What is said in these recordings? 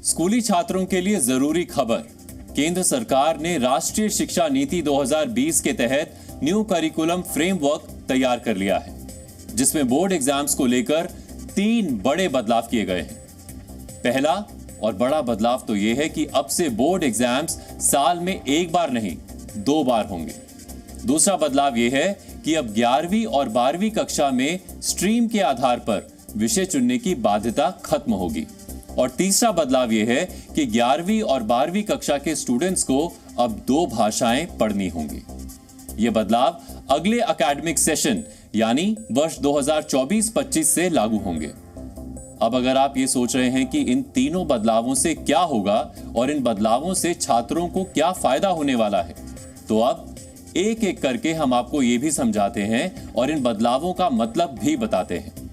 स्कूली छात्रों के लिए जरूरी खबर। केंद्र सरकार ने राष्ट्रीय शिक्षा नीति 2020 के तहत न्यू करिकुलम फ्रेमवर्क तैयार कर लिया है, जिसमें बोर्ड एग्जाम्स को लेकर 3 बड़े बदलाव किए गए हैं। पहला और बड़ा बदलाव तो यह है कि अब से बोर्ड एग्जाम्स साल में एक बार नहीं 2 बार होंगे। दूसरा बदलाव यह है कि अब 11वीं और 12वीं कक्षा में स्ट्रीम के आधार पर विषय चुनने की बाध्यता खत्म होगी। और तीसरा बदलाव यह है कि 11वीं और 12वीं कक्षा के स्टूडेंट्स को अब 2 भाषाएं पढ़नी होंगी। यह बदलाव अगले एकेडमिक सेशन यानी वर्ष 2024-25 से लागू होंगे। अब अगर आप ये सोच रहे हैं कि इन तीनों बदलावों से क्या होगा और इन बदलावों से छात्रों को क्या फायदा होने वाला है, तो अब एक एक करके हम आपको ये भी समझाते हैं और इन बदलावों का मतलब भी बताते हैं।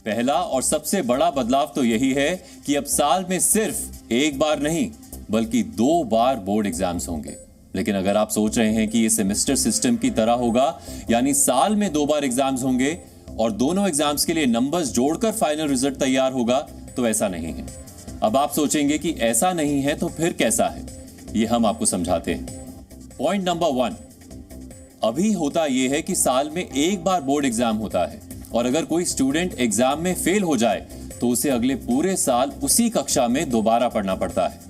पहला और सबसे बड़ा बदलाव तो यही है कि अब साल में सिर्फ एक बार नहीं बल्कि 2 बार बोर्ड एग्जाम्स होंगे। लेकिन अगर आप सोच रहे हैं कि ये सेमेस्टर सिस्टम की तरह होगा, यानी साल में 2 बार एग्जाम्स होंगे और दोनों एग्जाम्स के लिए नंबर्स जोड़कर फाइनल रिजल्ट तैयार होगा, तो ऐसा नहीं है। अब आप सोचेंगे कि ऐसा नहीं है तो फिर कैसा है, ये हम आपको समझाते हैं। पॉइंट नंबर 1, अभी होता यह है कि साल में एक बार बोर्ड एग्जाम होता है और अगर कोई स्टूडेंट एग्जाम में फेल हो जाए तो उसे अगले पूरे साल उसी कक्षा में दोबारा पढ़ना पड़ता है।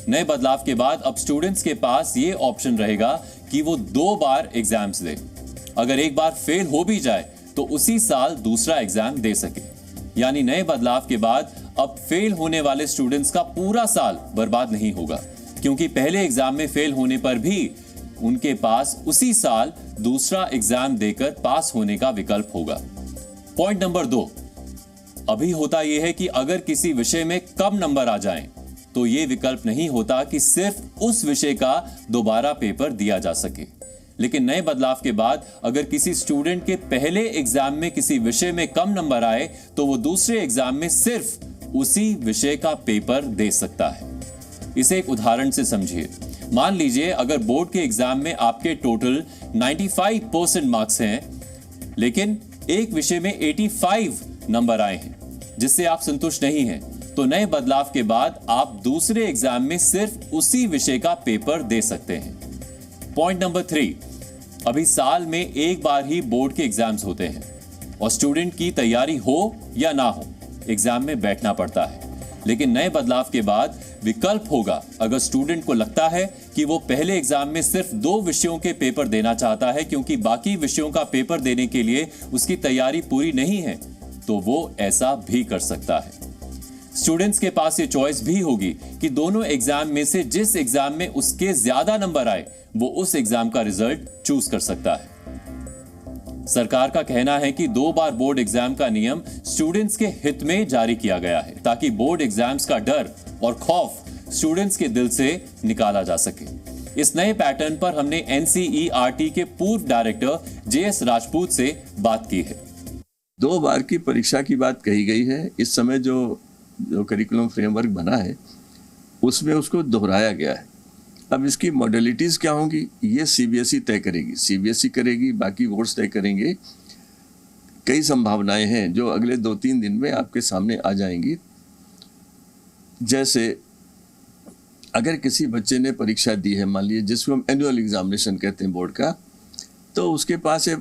नए बदलाव के बाद अब स्टूडेंट्स के पास ये ऑप्शन रहेगा कि वो 2 बार एग्जाम्स दे। अगर एक बार फेल हो भी जाए तो उसी साल दूसरा एग्जाम दे सके। यानी नए बदलाव के बाद अब फेल होने वाले स्टूडेंट्स का पूरा साल बर्बाद नहीं होगा, क्योंकि पहले एग्जाम में फेल होने पर भी उनके पास उसी साल दूसरा एग्जाम देकर पास होने का विकल्प होगा। पॉइंट नंबर 2, अभी होता यह है कि अगर किसी विषय में कम नंबर आ जाएं, तो यह विकल्प नहीं होता कि सिर्फ उस विषय का दोबारा पेपर दिया जा सके। लेकिन नए बदलाव के बाद अगर किसी स्टूडेंट के पहले एग्जाम में किसी विषय में कम नंबर आए तो वो दूसरे एग्जाम में सिर्फ उसी विषय का पेपर दे सकता है। इसे एक उदाहरण से समझिए। मान लीजिए अगर बोर्ड के एग्जाम में आपके टोटल 95% मार्क्स हैं, लेकिन एक विषय में 85 नंबर आए हैं, जिससे आप संतुष्ट नहीं हैं, तो नए बदलाव के बाद आप दूसरे एग्जाम में सिर्फ उसी विषय का पेपर दे सकते हैं। पॉइंट नंबर 3, अभी साल में एक बार ही बोर्ड के एग्जाम्स होते हैं और स्टूडेंट की तैयारी हो या ना हो, एग्जाम में बैठना पड़ता है। लेकिन नए बदलाव के बाद विकल्प होगा। अगर स्टूडेंट को लगता है कि वो पहले एग्जाम में सिर्फ 2 विषयों के पेपर देना चाहता है क्योंकि बाकी विषयों का पेपर देने के लिए उसकी तैयारी पूरी नहीं है, तो वो ऐसा भी कर सकता है। स्टूडेंट्स के पास ये चॉइस भी होगी कि दोनों एग्जाम में से जिस एग्जाम में उसके ज्यादा नंबर आए वो उस एग्जाम का रिजल्ट चूज कर सकता है। सरकार का कहना है कि 2 बार बोर्ड एग्जाम का नियम स्टूडेंट्स के हित में जारी किया गया है, ताकि बोर्ड एग्जाम्स का डर और खौफ स्टूडेंट्स के दिल से निकाला जा सके। इस नए पैटर्न पर हमने एनसीईआरटी के पूर्व डायरेक्टर जेएस राजपूत से बात की है। 2 बार की परीक्षा की बात कही गई है। इस समय जो करिकुलम फ्रेमवर्क बना है उसमें उसको दोहराया गया है। अब इसकी मॉडलिटीज़ क्या होंगी ये सीबीएसई तय करेगी, सीबीएसई करेगी, बाकी बोर्ड्स तय करेंगे। कई संभावनाएं हैं जो अगले 2-3 दिन में आपके सामने आ जाएंगी। जैसे अगर किसी बच्चे ने परीक्षा दी है, मान लीजिए जिसको हम एनुअल एग्जामिनेशन कहते हैं बोर्ड का, तो उसके पास ये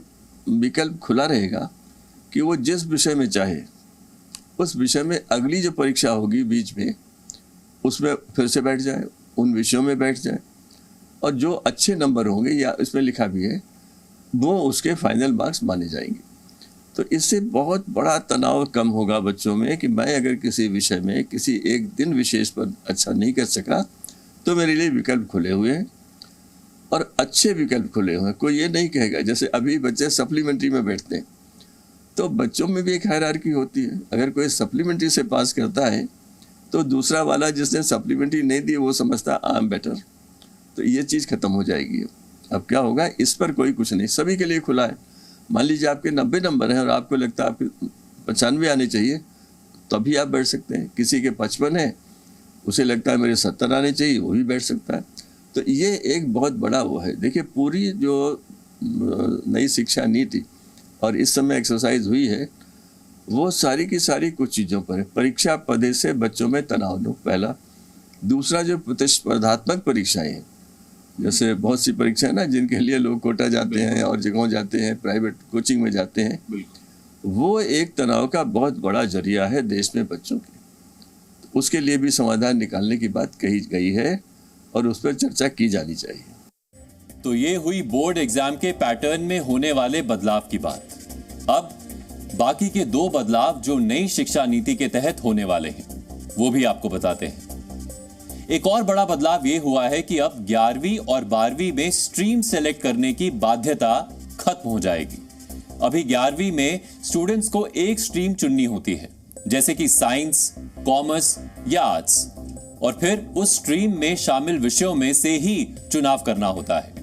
विकल्प खुला रहेगा कि वो जिस विषय में चाहे उस विषय में अगली जो परीक्षा होगी बीच में उसमें फिर से बैठ जाए, उन विषयों में बैठ जाए, और जो अच्छे नंबर होंगे या इसमें लिखा भी है वो उसके फाइनल मार्क्स माने जाएंगे। तो इससे बहुत बड़ा तनाव कम होगा बच्चों में कि मैं अगर किसी विषय में किसी एक दिन विशेष पर अच्छा नहीं कर सका तो मेरे लिए विकल्प खुले हुए हैं और अच्छे विकल्प खुले हुए हैं। कोई ये नहीं कहेगा, जैसे अभी बच्चे सप्लीमेंट्री में बैठते हैं तो बच्चों में भी एक हायरार्की होती है। अगर कोई सप्लीमेंट्री से पास करता है तो दूसरा वाला जिसने सप्लीमेंट्री नहीं दी वो समझता आई एम बेटर, तो ये चीज़ खत्म हो जाएगी। अब क्या होगा, इस पर कोई कुछ नहीं, सभी के लिए खुला है। मान लीजिए आपके 90 नंबर हैं और आपको लगता है आपके 95 आने चाहिए, तभी आप बैठ सकते हैं। किसी के 55 है, उसे लगता है मेरे 70 आने चाहिए, वो भी बैठ सकता है। तो ये एक बहुत बड़ा वो है। देखिए पूरी जो नई शिक्षा नीति और इस समय एक्सरसाइज हुई है वो सारी की सारी कुछ चीज़ों पर है। परीक्षा पदे से बच्चों में तनाव दो, पहला। दूसरा जो प्रतिस्पर्धात्मक परीक्षाएं हैं, जैसे बहुत सी परीक्षाएं ना जिनके लिए लोग कोटा जाते हैं और जगहों जाते हैं, प्राइवेट कोचिंग में जाते हैं, वो एक तनाव का बहुत बड़ा जरिया है देश में बच्चों के। उसके लिए भी समाधान निकालने की बात कही गई है और उस पर चर्चा की जानी चाहिए। तो ये हुई बोर्ड एग्जाम के पैटर्न में होने वाले बदलाव की बात। अब बाकी के 2 बदलाव जो नई शिक्षा नीति के तहत होने वाले हैं, वो भी आपको बताते हैं। एक और बड़ा बदलाव ये हुआ है कि अब 11वीं और 12वीं में स्ट्रीम सेलेक्ट करने की बाध्यता खत्म हो जाएगी। अभी 11वीं में स्टूडेंट्स को एक स्ट्रीम चुननी होती है, जैसे कि साइंस, कॉमर्स या आर्ट्स, और फिर उस स्ट्रीम में शामिल विषयों में से ही चुनाव करना होता है।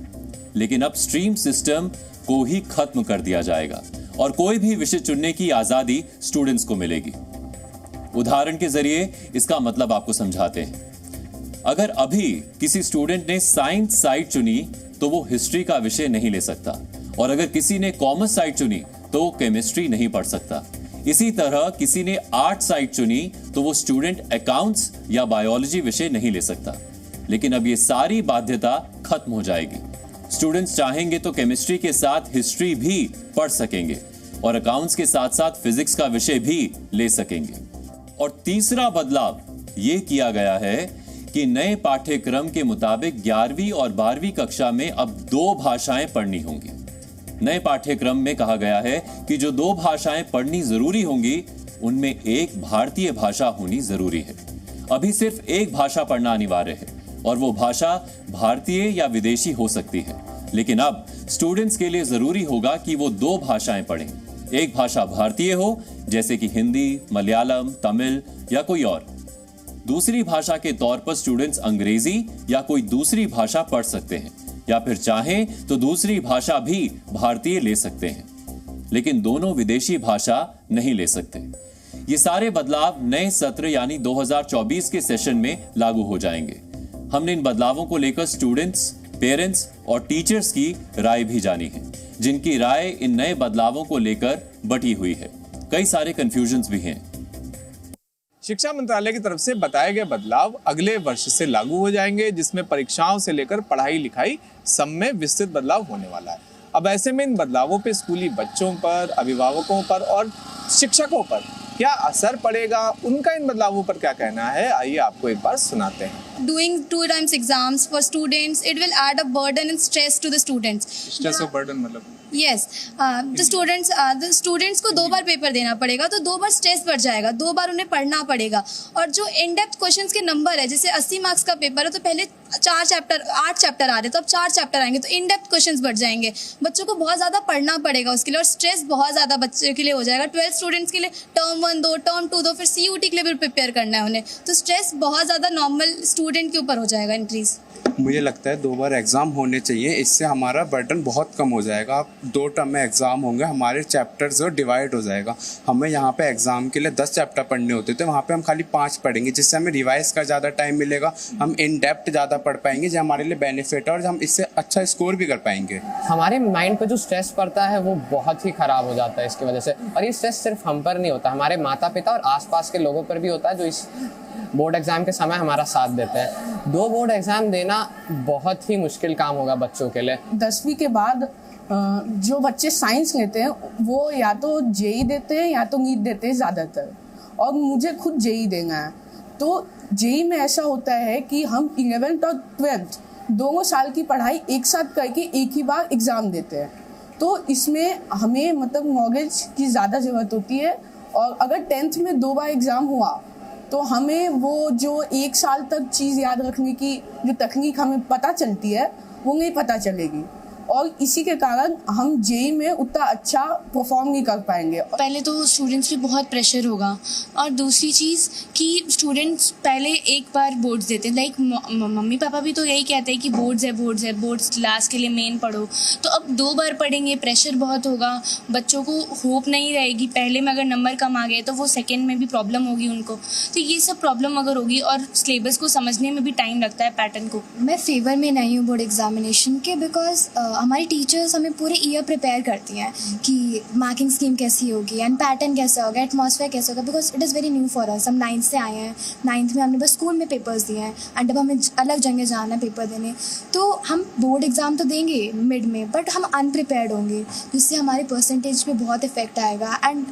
लेकिन अब स्ट्रीम सिस्टम को ही खत्म कर दिया जाएगा और कोई भी विषय चुनने की आजादी स्टूडेंट्स को मिलेगी। उदाहरण के जरिए इसका मतलब आपको समझाते हैं। अगर अभी किसी स्टूडेंट ने साइंस साइड चुनी तो वो हिस्ट्री का विषय नहीं ले सकता, और अगर किसी ने कॉमर्स साइड चुनी तो वो केमिस्ट्री नहीं पढ़ सकता। इसी तरह किसी ने आर्ट साइड चुनी तो वो स्टूडेंट अकाउंट्स या बायोलॉजी विषय नहीं ले सकता। लेकिन अब ये सारी बाध्यता खत्म हो जाएगी। स्टूडेंट्स चाहेंगे तो केमिस्ट्री के साथ हिस्ट्री भी पढ़ सकेंगे और अकाउंट्स के साथ साथ फिजिक्स का विषय भी ले सकेंगे। और तीसरा बदलाव ये किया गया है कि नए पाठ्यक्रम के मुताबिक 11वीं और 12वीं कक्षा में अब 2 भाषाएं पढ़नी होंगी। नए पाठ्यक्रम में कहा गया है कि जो 2 भाषाएं पढ़नी जरूरी होंगी, उनमें एक भारतीय भाषा होनी जरूरी है। अभी सिर्फ एक भाषा पढ़ना अनिवार्य है और वो भाषा भारतीय या विदेशी हो सकती है। लेकिन अब स्टूडेंट्स के लिए जरूरी होगा कि वो 2 भाषाएं पढ़ें। एक भाषा भारतीय हो, जैसे कि हिंदी, मलयालम, तमिल या कोई और। दूसरी भाषा के तौर पर स्टूडेंट्स अंग्रेजी या कोई दूसरी भाषा पढ़ सकते हैं, या फिर चाहें तो दूसरी भाषा भी भारतीय ले सकते हैं, लेकिन दोनों विदेशी भाषा नहीं ले सकते। ये सारे बदलाव नए सत्र यानी 2024 के सेशन में लागू हो जाएंगे। हमने इन बदलावों को लेकर स्टूडेंट्स, पेरेंट्स और टीचर्स की राय भी जानी है, जिनकी राय इन नए बदलावों को लेकर बटी हुई है। कई सारे कंफ्यूजन्स भी हैं। शिक्षा मंत्रालय की तरफ से बताए गए बदलाव अगले वर्ष से लागू हो जाएंगे, जिसमें परीक्षाओं से लेकर पढ़ाई लिखाई सब में विस्तृत बदलाव होने वाला है। अब ऐसे में इन बदलावों पे स्कूली बच्चों पर, अभिभावकों पर और शिक्षकों पर क्या असर पड़ेगा, उनका इन बदलावों पर क्या कहना है, आइए आपको एक बार सुनाते हैं। Doing 2 times exams for students, it will add a burden and stress to the students. Stress और burden मतलब? Yes, the students को 2 बार पेपर देना पड़ेगा, तो 2 बार स्ट्रेस बढ़ जाएगा, 2 बार उन्हें पढ़ना पड़ेगा। और जो इन डेप्थ क्वेश्चंस के नंबर है, जैसे 80 मार्क्स का पेपर है तो पहले 8 चैप्टर आ रहे, तो अब 4 चैप्टर आएंगे, तो इन डेप्थ क्वेश्चंस बढ़ जाएंगे। बच्चों को बहुत ज़्यादा पढ़ना पड़ेगा उसके लिए, और स्ट्रेस बहुत ज़्यादा बच्चों के लिए हो जाएगा। 12 स्टूडेंट्स के लिए टर्म 1 दो, टर्म 2 दो, फिर CUT के लिए भी प्रिपेयर करना है उन्हें, तो स्ट्रेस बहुत ज़्यादा नॉर्मल स्टूडेंट के ऊपर हो जाएगा इंक्रीज। मुझे लगता है 2 बार एग्ज़ाम होने चाहिए, इससे हमारा बर्डन बहुत कम हो जाएगा। 2 टर्म में एग्ज़ाम होंगे, हमारे चैप्टर्स जो डिवाइड हो जाएगा। हमें यहाँ पे एग्ज़ाम के लिए 10 चैप्टर पढ़ने होते थे, वहाँ पे हम खाली 5 पढ़ेंगे, जिससे हमें रिवाइज का ज़्यादा टाइम मिलेगा। हम इन डेप्थ ज़्यादा पढ़ पाएंगे, जो हमारे लिए बेनिफिट है, और हम इससे अच्छा स्कोर भी कर पाएंगे। हमारे माइंड पे जो स्ट्रेस पड़ता है वो बहुत ही ख़राब हो जाता है इसकी वजह से। और ये स्ट्रेस सिर्फ हम पर नहीं होता, हमारे माता पिता और आसपास के लोगों पर भी होता है, जो इस बोर्ड एग्ज़ाम के समय हमारा साथ देते हैं। 2 बोर्ड एग्ज़ाम देना बहुत ही मुश्किल काम होगा बच्चों के लिए। 10वीं के बाद जो बच्चे साइंस लेते हैं वो या तो JEE देते हैं या तो नीट देते हैं ज़्यादातर, और मुझे खुद JEE देना है। तो JEE में ऐसा होता है कि हम 11th और 12th दोनों साल की पढ़ाई एक साथ करके एक ही बार एग्ज़ाम देते हैं, तो इसमें हमें मतलब नॉलेज की ज़्यादा ज़रूरत होती है। और अगर 10th में 2 बार एग्ज़ाम हुआ तो हमें वो जो 1 साल तक चीज़ याद रखने की जो तकनीक हमें पता चलती है वो नहीं पता चलेगी, और इसी के कारण हम JEE में उतना अच्छा परफॉर्म नहीं कर पाएंगे। पहले तो स्टूडेंट्स पे बहुत प्रेशर होगा, और दूसरी चीज़ कि स्टूडेंट्स पहले एक बार बोर्ड्स देते हैं, लाइक मम्मी पापा भी तो यही कहते हैं कि बोर्ड्स लास्ट के लिए मेन पढ़ो। तो अब 2 बार पढ़ेंगे, प्रेशर बहुत होगा, बच्चों को होप नहीं रहेगी। पहले में अगर नंबर कम आ गए तो वो सेकेंड में भी प्रॉब्लम होगी उनको, तो ये सब प्रॉब्लम अगर होगी, और सिलेबस को समझने में भी टाइम लगता है पैटर्न को। मैं फेवर में नहीं हूँ बोर्ड एग्जामिनेशन के, बिकॉज हमारी टीचर्स हमें पूरे ईयर प्रिपेयर करती हैं कि मार्किंग स्कीम कैसी होगी एंड पैटर्न कैसा होगा, एटमॉस्फेयर कैसा होगा, because it is very new for us. हम 9th से आए हैं, 9th में हमने बस स्कूल में पेपर्स दिए हैं एंड अब हमें अलग जगह जाना है पेपर देने। तो हम बोर्ड एग्ज़ाम तो देंगे मिड में, बट हम अनप्रिपेयर्ड होंगे, जिससे हमारे परसेंटेज पे बहुत इफेक्ट आएगा एंड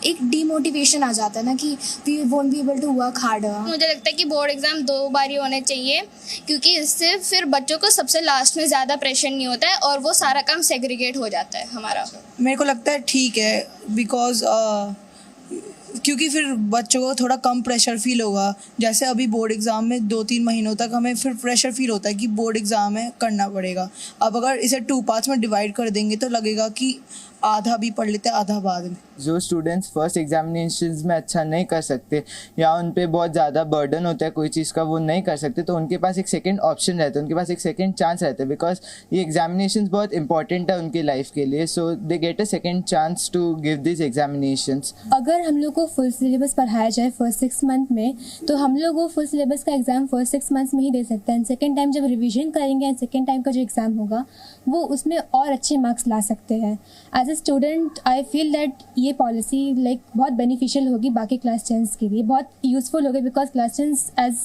एक डीमोटिवेशन आ जाता है ना कि we won't be able to work harder. मुझे लगता है कि बोर्ड एग्ज़ाम 2 बार ही होने चाहिए, क्योंकि इससे फिर बच्चों को सबसे लास्ट में ज़्यादा प्रेशर नहीं होता है और वो सारा काम सेग्रीगेट हो जाता है हमारा। मेरे को लगता है ठीक है, बिकॉज क्योंकि फिर बच्चों को थोड़ा कम प्रेशर फील होगा। जैसे अभी बोर्ड एग्ज़ाम में 2-3 महीनों तक हमें फिर प्रेशर फील होता है कि बोर्ड एग्ज़ाम है, करना पड़ेगा। अब अगर इसे 2 पार्ट्स में डिवाइड कर देंगे तो लगेगा कि आधा भी पढ़ लेते हैं, आधा बाद में। जो स्टूडेंट्स फर्स्ट एग्जामिनेशंस में अच्छा नहीं कर सकते या उन पे बहुत ज़्यादा बर्डन होता है कोई चीज़ का, वो नहीं कर सकते, तो उनके पास एक सेकंड ऑप्शन रहता है, उनके पास एक सेकंड चांस रहता है, बिकॉज ये एग्जामिनेशंस बहुत इंपॉर्टेंट है उनकी लाइफ के लिए। So they get a second chance to give this examinations. अगर हम लोग को फुल सिलेबस पढ़ाया जाए फर्स्ट 6 मंथ में, तो हम लोग वो फुल सिलेबस का एग्ज़ाम फर्स्ट 6 मंथ्स में ही दे सकते हैं। सेकेंड टाइम जब रिविजन करेंगे एंड सेकेंड टाइम का जो एग्ज़ाम होगा वो उसमें और अच्छे मार्क्स ला सकते हैं। As a student I feel that ये पॉलिसी लाइक बहुत बेनिफिशियल होगी बाकी क्लास 10s के लिए, बहुत यूज़फुल होगी, because class 10s as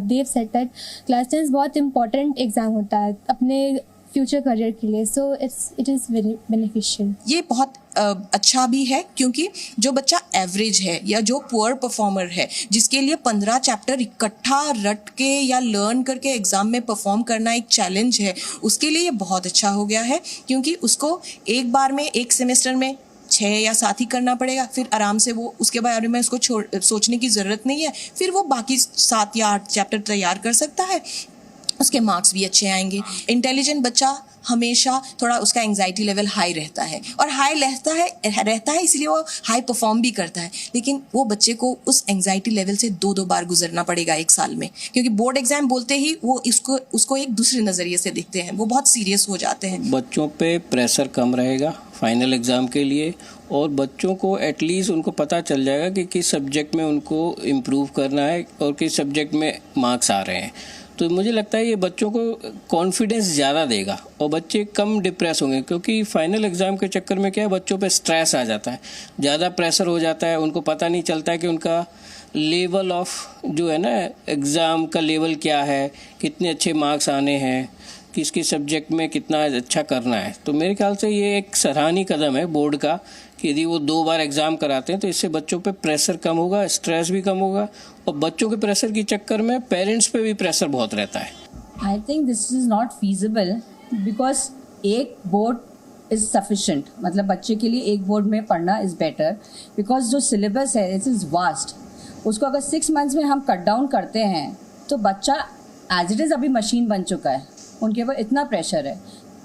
Dev said that class 10s बहुत इंपॉर्टेंट एग्ज़ाम होता है अपने फ्यूचर करियर के लिए। So it is very beneficial. ये बहुत अच्छा भी है, क्योंकि जो बच्चा एवरेज है या जो पुअर परफॉर्मर है, जिसके लिए 15 चैप्टर इकट्ठा रट के या लर्न करके एग्ज़ाम में परफॉर्म करना एक चैलेंज है, उसके लिए ये बहुत अच्छा हो गया है, क्योंकि उसको एक बार में एक सेमेस्टर में 6 या 7 ही करना पड़ेगा। फिर आराम से वो उसके बारे में उसको सोचने की ज़रूरत नहीं है, फिर वो बाकी 7 या 8 चैप्टर तैयार कर सकता है, उसके मार्क्स भी अच्छे आएंगे। इंटेलिजेंट बच्चा हमेशा थोड़ा उसका एंग्जाइटी लेवल हाई रहता है, और हाई रहता है इसलिए वो हाई परफॉर्म भी करता है, लेकिन वो बच्चे को उस एंग्जाइटी लेवल से 2-2 बार गुजरना पड़ेगा एक साल में, क्योंकि बोर्ड एग्जाम बोलते ही वो उसको एक दूसरे नज़रिए से देखते हैं, वो बहुत सीरियस हो जाते हैं। बच्चों पे प्रेशर कम रहेगा फाइनल एग्ज़ाम के लिए, और बच्चों को एटलीस्ट उनको पता चल जाएगा कि किस सब्जेक्ट में उनको इम्प्रूव करना है और किस सब्जेक्ट में मार्क्स आ रहे हैं। तो मुझे लगता है ये बच्चों को कॉन्फिडेंस ज़्यादा देगा और बच्चे कम डिप्रेस होंगे, क्योंकि फाइनल एग्ज़ाम के चक्कर में क्या है, बच्चों पे स्ट्रेस आ जाता है, ज़्यादा प्रेशर हो जाता है, उनको पता नहीं चलता है कि उनका लेवल ऑफ जो है ना एग्ज़ाम का लेवल क्या है, कितने अच्छे मार्क्स आने हैं, किस किस सब्जेक्ट में कितना अच्छा करना है। तो मेरे ख्याल से ये एक सराहनीय कदम है बोर्ड का कि यदि वो 2 बार एग्ज़ाम कराते हैं तो इससे बच्चों पे प्रेशर कम होगा, स्ट्रेस भी कम होगा, और बच्चों के प्रेशर के चक्कर में पेरेंट्स पे भी प्रेशर बहुत रहता है। I think this is not feasible, because एक बोर्ड इज़ सफिशेंट, मतलब बच्चे के लिए एक बोर्ड में पढ़ना इज़ बेटर, बिकॉज जो सिलेबस है इट इज़ वास्ट। उसको अगर 6 मंथ्स में हम कट डाउन करते हैं तो बच्चा एज इट इज़ अभी मशीन बन चुका है, उनके ऊपर इतना प्रेशर है।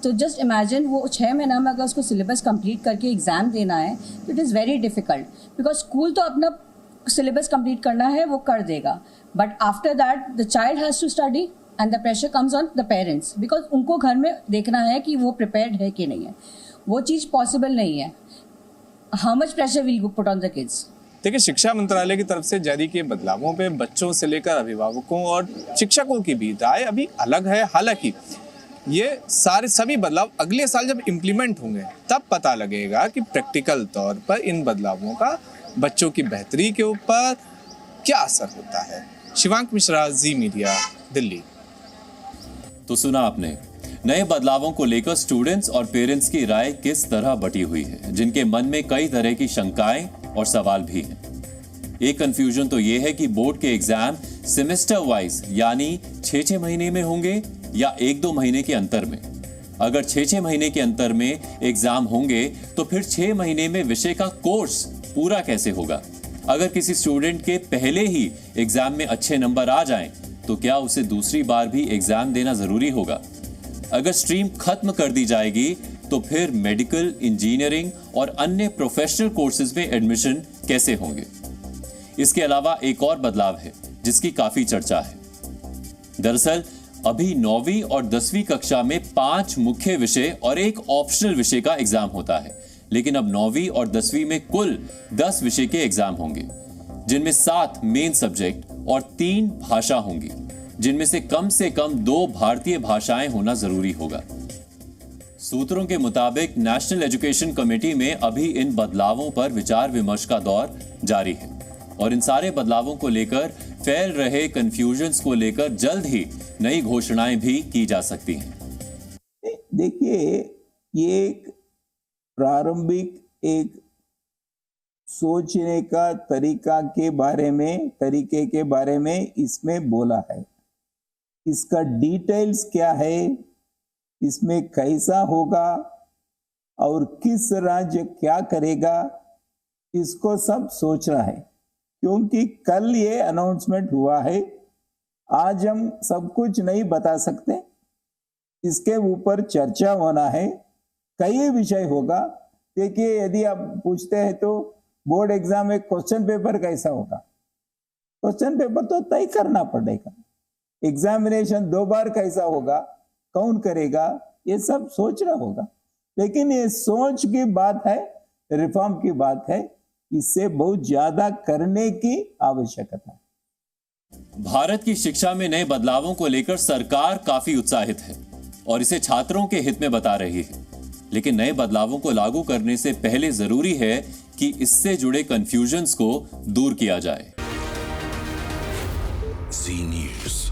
तो जस्ट इमेजिन वो 6 महीना में अगर उसको सिलेबस कंप्लीट करके एग्ज़ाम देना है तो it is very difficult, because school तो अपना सिलेबस कंप्लीट करना है वो कर देगा, but after that the child has to study and the pressure comes on the parents, because उनको घर में देखना है कि वो प्रिपेयर्ड है कि नहीं है। वो चीज़ पॉसिबल नहीं है। How much pressure will put on the kids. देखिए, शिक्षा मंत्रालय की तरफ से जारी किए बदलावों पे बच्चों से लेकर अभिभावकों और शिक्षकों की भी राय अभी अलग है। हालांकि ये सभी बदलाव अगले साल जब इम्प्लीमेंट होंगे तब पता लगेगा कि प्रैक्टिकल तौर पर इन बदलावों का बच्चों की बेहतरी के ऊपर क्या असर होता है। शिवांक मिश्रा, जी मीडिया, दिल्ली। तो सुना आपने, नए बदलावों को लेकर स्टूडेंट्स और पेरेंट्स की राय किस तरह बटी हुई है, जिनके मन में कई तरह की शंकाएं और सवाल भी हैं। एक कंफ्यूजन तो यह है कि बोर्ड के एग्जाम सेमेस्टर वाइज यानी 6-6 महीने में होंगे या 1-2 महीने के अंतर में। अगर 6-6 महीने के अंतर में एग्जाम होंगे तो फिर 6 महीने में विषय का कोर्स पूरा कैसे होगा? अगर किसी स्टूडेंट के पहले ही एग्जाम में अच्छे नंबर आ जाएं, तो क्या उसे दूसरी बार भी एग्जाम देना जरूरी होगा? अगर स्ट्रीम खत्म कर दी जाएगी तो फिर मेडिकल, इंजीनियरिंग और अन्य प्रोफेशनल कोर्सेज में एडमिशन कैसे होंगे? इसके अलावा एक और बदलाव है जिसकी काफी चर्चा है। दरअसल अभी 9वीं और 10वीं कक्षा में 5 मुख्य विषय और एक ऑप्शनल विषय का एग्जाम होता है, लेकिन अब 9वीं और 10वीं में कुल 10 विषय के एग्जाम होंगे, जिनमें 7 मेन सब्जेक्ट और 3 भाषा होंगी, जिनमें से कम 2 भारतीय भाषाएं होना जरूरी होगा। सूत्रों के मुताबिक नेशनल एजुकेशन कमेटी में अभी इन बदलावों पर विचार विमर्श का दौर जारी है और इन सारे बदलावों को लेकर फैल रहे कंफ्यूजन्स को लेकर जल्द ही नई घोषणाएं भी की जा सकती हैं। देखिए, ये एक प्रारंभिक एक सोचने का तरीके के बारे में इसमें बोला है। इसका डिटेल्स क्या है, इसमें कैसा होगा और किस राज्य क्या करेगा, इसको सब सोचना है, क्योंकि कल ये अनाउंसमेंट हुआ है। आज हम सब कुछ नहीं बता सकते, इसके ऊपर चर्चा होना है, कई विषय होगा। देखिए, यदि आप पूछते हैं तो बोर्ड एग्जाम में क्वेश्चन पेपर कैसा होगा, क्वेश्चन पेपर तो तय करना पड़ेगा। एग्जामिनेशन 2 बार कैसा होगा, कौन करेगा, ये सब सोचना होगा। लेकिन ये सोच की बात है, रिफॉर्म की बात है, इससे बहुत ज्यादा करने की आवश्यकता है। भारत की शिक्षा में नए बदलावों को लेकर सरकार काफी उत्साहित है और इसे छात्रों के हित में बता रही है। लेकिन नए बदलावों को लागू करने से पहले जरूरी है कि इससे जुड़े कंफ्यूजन्स को दूर किया जाए। जी न्यूज़।